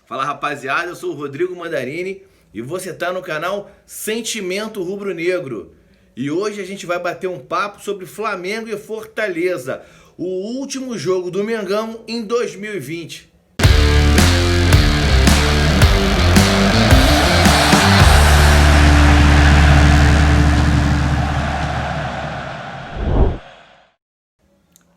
Fala rapaziada, eu sou o Rodrigo Mandarini e você tá no canal Sentimento Rubro-Negro. E hoje a gente vai bater um papo sobre Flamengo e Fortaleza, o último jogo do Mengão em 2020.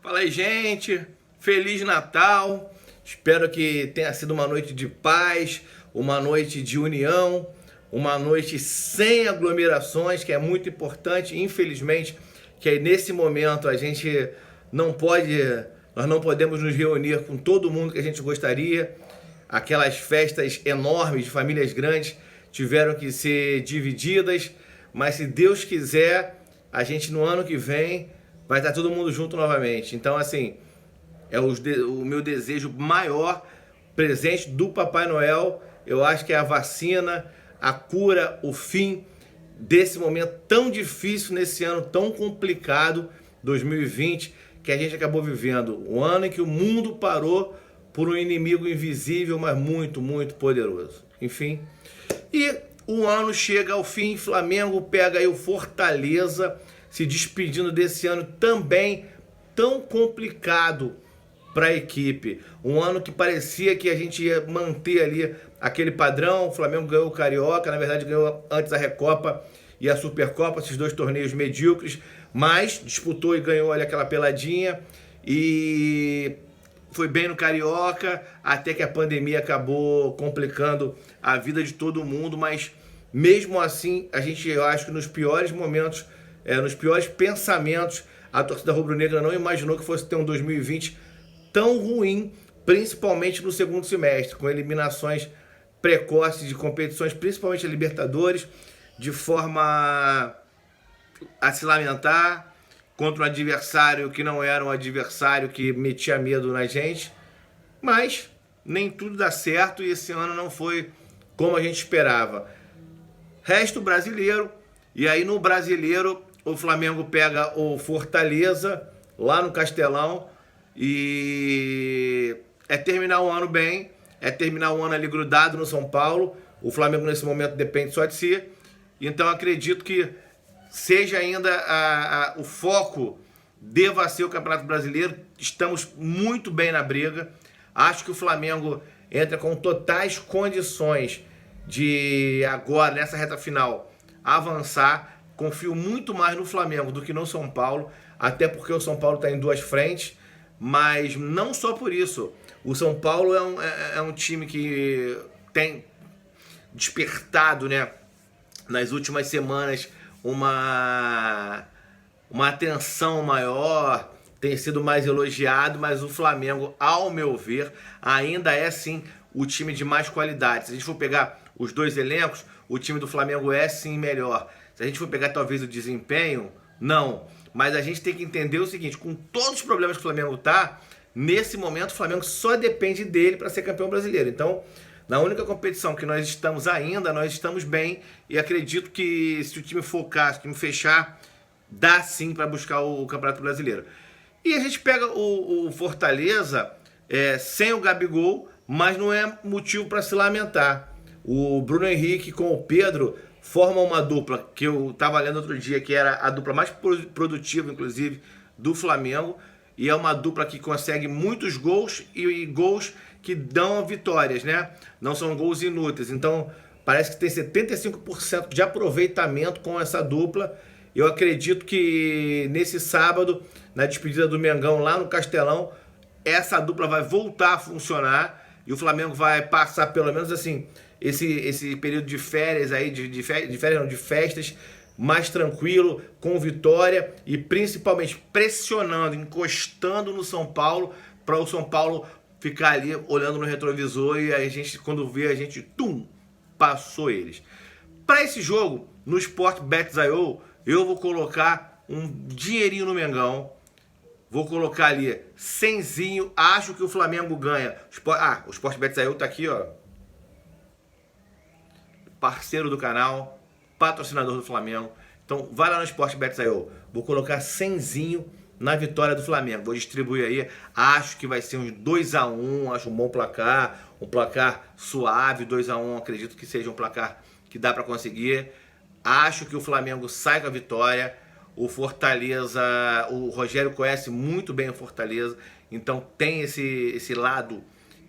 Fala aí, gente, Feliz Natal. Espero que tenha sido uma noite de paz, uma noite de união, uma noite sem aglomerações, que é muito importante. Infelizmente, que nesse momento a gente nós não podemos nos reunir com todo mundo que a gente gostaria. Aquelas festas enormes de famílias grandes tiveram que ser divididas, mas se Deus quiser, a gente no ano que vem vai estar todo mundo junto novamente. Então, assim, é o meu desejo maior, presente do Papai Noel. Eu acho que é a vacina, a cura, o fim desse momento tão difícil, nesse ano tão complicado, 2020, que a gente acabou vivendo. Um ano em que o mundo parou por um inimigo invisível, mas muito, muito poderoso. Enfim, e o ano chega ao fim, Flamengo pega aí o Fortaleza, se despedindo desse ano também tão complicado para a equipe. Um ano que parecia que a gente ia manter ali aquele padrão. O Flamengo ganhou o Carioca, na verdade ganhou antes a Recopa e a Supercopa, esses dois torneios medíocres, mas disputou e ganhou ali aquela peladinha e foi bem no Carioca, até que a pandemia acabou complicando a vida de todo mundo, mas mesmo assim, eu acho que nos piores momentos, nos piores pensamentos, a torcida rubro-negra não imaginou que fosse ter um 2020 tão ruim, principalmente no segundo semestre, com eliminações precoces de competições, principalmente a Libertadores, de forma a se lamentar, contra um adversário que não era um adversário que metia medo na gente, mas nem tudo dá certo e esse ano não foi como a gente esperava. Resto brasileiro, e aí no brasileiro o Flamengo pega o Fortaleza lá no Castelão e é terminar o ano bem, é terminar o ano ali grudado no São Paulo. O Flamengo nesse momento depende só de si, então acredito que seja ainda o foco deva ser o Campeonato Brasileiro. Estamos muito bem na briga, acho que o Flamengo entra com totais condições de agora, nessa reta final, avançar. Confio muito mais no Flamengo do que no São Paulo, até porque o São Paulo está em duas frentes, mas não só por isso. O São Paulo é um time que tem despertado, né, nas últimas semanas uma atenção maior, tem sido mais elogiado, mas o Flamengo, ao meu ver, ainda é sim o time de mais qualidade. Se a gente for pegar os dois elencos, o time do Flamengo é sim melhor. Se a gente for pegar talvez o desempenho, não. Mas a gente tem que entender o seguinte, com todos os problemas que o Flamengo tá, nesse momento o Flamengo só depende dele para ser campeão brasileiro. Então, na única competição que nós estamos ainda, nós estamos bem e acredito que se o time focar, se o time fechar, dá sim para buscar o Campeonato Brasileiro. E a gente pega o Fortaleza sem o Gabigol, mas não é motivo para se lamentar. O Bruno Henrique com o Pedro formam uma dupla que eu estava lendo outro dia, que era a dupla mais produtiva, inclusive, do Flamengo. E é uma dupla que consegue muitos gols e gols que dão vitórias, né? Não são gols inúteis. Então, parece que tem 75% de aproveitamento com essa dupla. Eu acredito que nesse sábado, na despedida do Mengão lá no Castelão, essa dupla vai voltar a funcionar e o Flamengo vai passar pelo menos assim esse período de férias aí, de férias não, de festas, mais tranquilo, com vitória e principalmente pressionando, encostando no São Paulo, para o São Paulo ficar ali olhando no retrovisor e a gente, quando vê, a gente, passou eles. Para esse jogo, no Sportbet.io, eu vou colocar um dinheirinho no Mengão. Vou colocar ali 100zinho, acho que o Flamengo ganha. O Sportbet.io tá aqui, ó. Parceiro do canal, patrocinador do Flamengo. Então vai lá no Sportbet.io. Vou colocar 100zinho na vitória do Flamengo. Vou distribuir aí. Acho que vai ser uns 2-1, acho um bom placar. um placar suave, 2-1, acredito que seja um placar que dá para conseguir. Acho que o Flamengo sai com a vitória. O Fortaleza, o Rogério conhece muito bem o Fortaleza, então tem esse lado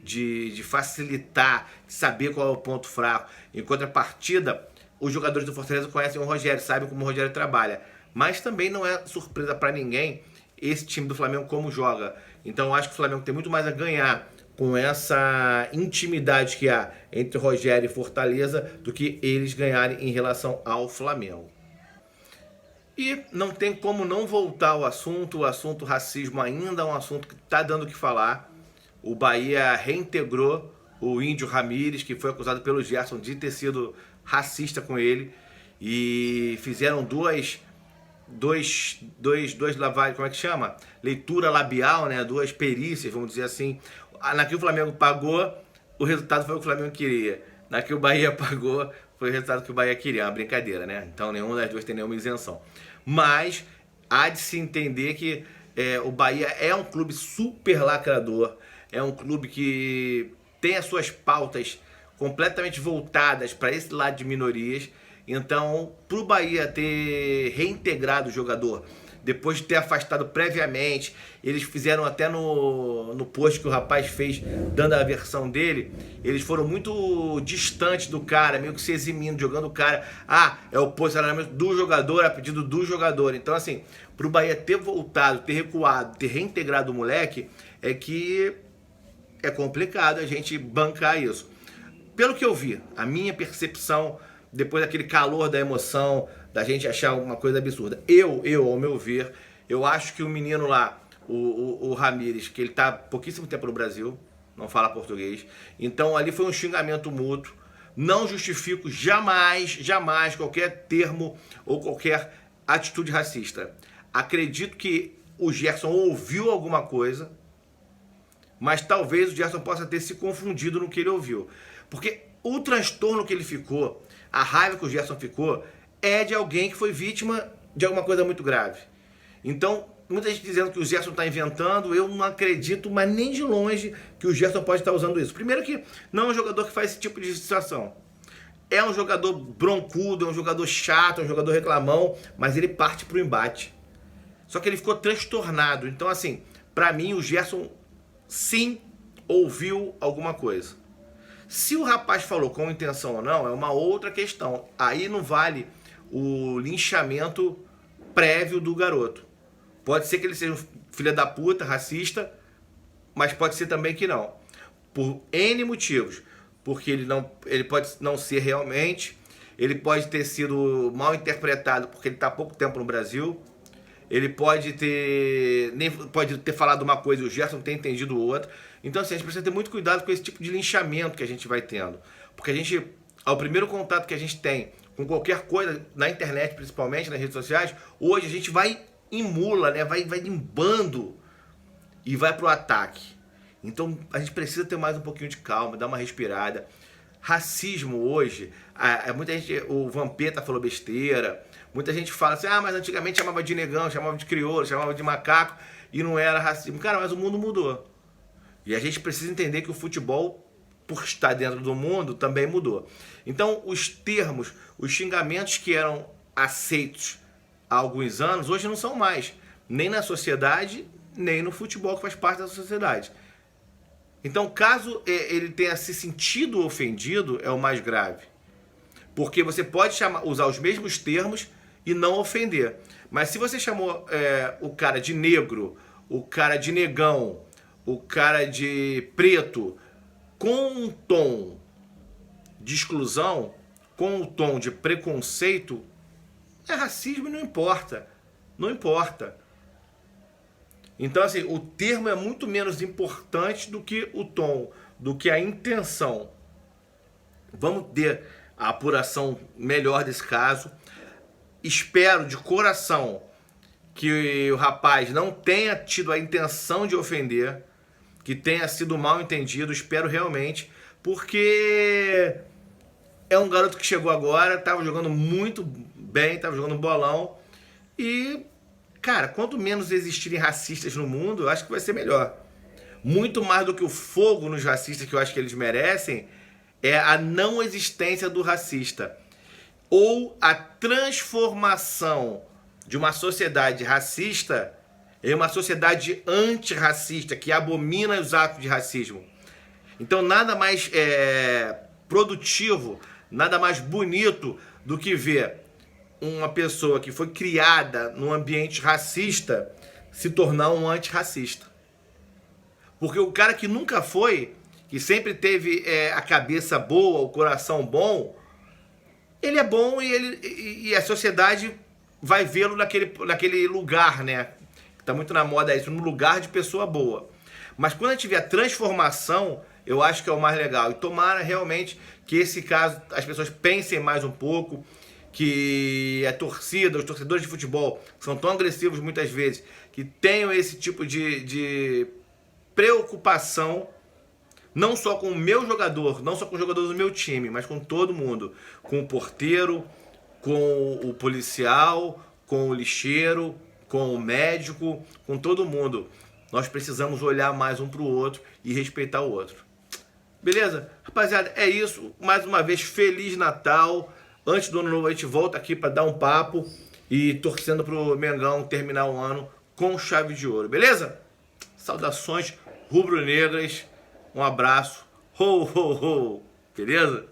de facilitar, de saber qual é o ponto fraco. Em contrapartida, os jogadores do Fortaleza conhecem o Rogério, sabem como o Rogério trabalha. Mas também não é surpresa para ninguém esse time do Flamengo como joga. Então eu acho que o Flamengo tem muito mais a ganhar com essa intimidade que há entre Rogério e Fortaleza do que eles ganharem em relação ao Flamengo. E não tem como não voltar ao assunto. O assunto racismo ainda é um assunto que está dando o que falar. O Bahia reintegrou o Índio Ramírez, que foi acusado pelo Gerson de ter sido racista com ele. E fizeram dois lavagens, como é que chama? Leitura labial, né? Duas perícias, vamos dizer assim. Na que o Flamengo pagou, o resultado foi o que o Flamengo queria. Na que o Bahia pagou, foi o resultado que o Bahia queria. É uma brincadeira, né? Então nenhuma das duas tem nenhuma isenção. Mas há de se entender que o Bahia é um clube super lacrador. É um clube que tem as suas pautas completamente voltadas para esse lado de minorias. Então, para o Bahia ter reintegrado o jogador, depois de ter afastado previamente, eles fizeram até no post que o rapaz fez, dando a versão dele, eles foram muito distantes do cara, meio que se eximindo, jogando o cara. É o posicionamento do jogador a pedido do jogador. Então, assim, para o Bahia ter voltado, ter recuado, ter reintegrado o moleque, é que é complicado a gente bancar isso. Pelo que eu vi, a minha percepção, depois daquele calor da emoção, da gente achar uma coisa absurda. Ao meu ver, eu acho que o menino lá, o Ramírez, que ele tá pouquíssimo tempo no Brasil, não fala português, então ali foi um xingamento mútuo. Não justifico jamais qualquer termo ou qualquer atitude racista. Acredito que o Gerson ouviu alguma coisa, mas talvez o Gerson possa ter se confundido no que ele ouviu. Porque o transtorno que ele ficou, a raiva que o Gerson ficou, é de alguém que foi vítima de alguma coisa muito grave. Então, muita gente dizendo que o Gerson está inventando, eu não acredito, mas nem de longe, que o Gerson pode estar usando isso. Primeiro que não é um jogador que faz esse tipo de situação. É um jogador broncudo, é um jogador chato, é um jogador reclamão, mas ele parte pro embate. Só que ele ficou transtornado. Então, assim, pra mim, o Gerson, sim, ouviu alguma coisa. Se o rapaz falou com intenção ou não, é uma outra questão. Aí não vale o linchamento prévio do garoto. Pode ser que ele seja um filho da puta, racista, mas pode ser também que não. Por N motivos. Porque ele pode não ser realmente, ele pode ter sido mal interpretado porque ele está há pouco tempo no Brasil, ele pode ter falado uma coisa e o Gerson ter entendido outra. Então, assim, a gente precisa ter muito cuidado com esse tipo de linchamento que a gente vai tendo. Porque ao primeiro contato que a gente tem com qualquer coisa, na internet principalmente, nas redes sociais, hoje a gente vai em mula, né? Vai em bando e vai pro ataque. Então, a gente precisa ter mais um pouquinho de calma, dar uma respirada. Racismo hoje, muita gente, o Vampeta falou besteira, muita gente fala assim, mas antigamente chamava de negão, chamava de crioulo, chamava de macaco e não era racismo. Cara, mas o mundo mudou. E a gente precisa entender que o futebol, por estar dentro do mundo, também mudou. Então, os termos, os xingamentos que eram aceitos há alguns anos, hoje não são mais. Nem na sociedade, nem no futebol, que faz parte da sociedade. Então, caso ele tenha se sentido ofendido, é o mais grave. Porque você pode usar os mesmos termos e não ofender. Mas se você chamou o cara de negro, o cara de negão, o cara de preto, com um tom de exclusão, com um tom de preconceito, é racismo e não importa. Não importa. Então, assim, o termo é muito menos importante do que o tom, do que a intenção. Vamos ter a apuração melhor desse caso. Espero de coração que o rapaz não tenha tido a intenção de ofender, que tenha sido mal entendido. Espero realmente, porque é um garoto que chegou agora, estava jogando muito bem, estava jogando bolão e... Cara, quanto menos existirem racistas no mundo, eu acho que vai ser melhor. muito mais do que o fogo nos racistas que eu acho que eles merecem, é a não existência do racista. Ou a transformação de uma sociedade racista em uma sociedade antirracista, que abomina os atos de racismo. Então nada mais produtivo, nada mais bonito do que ver uma pessoa que foi criada num ambiente racista se tornar um antirracista. Porque o cara que nunca foi, que sempre teve a cabeça boa, o coração bom, ele é bom e a sociedade vai vê-lo naquele lugar, né? Tá muito na moda isso, no lugar de pessoa boa. Mas quando a gente vê a transformação, eu acho que é o mais legal. E tomara realmente que esse caso as pessoas pensem mais um pouco, que a torcida, os torcedores de futebol, que são tão agressivos muitas vezes, que tenham esse tipo de preocupação, não só com o meu jogador, não só com os jogadores do meu time, mas com todo mundo. Com o porteiro, com o policial, com o lixeiro, com o médico, com todo mundo. Nós precisamos olhar mais um para o outro e respeitar o outro. Beleza? Rapaziada, é isso. Mais uma vez, Feliz Natal. Antes do Ano Novo a gente volta aqui para dar um papo e torcendo pro Mengão terminar o ano com chave de ouro. Beleza? Saudações rubro-negras. Um abraço. Ho, ho, ho. Beleza?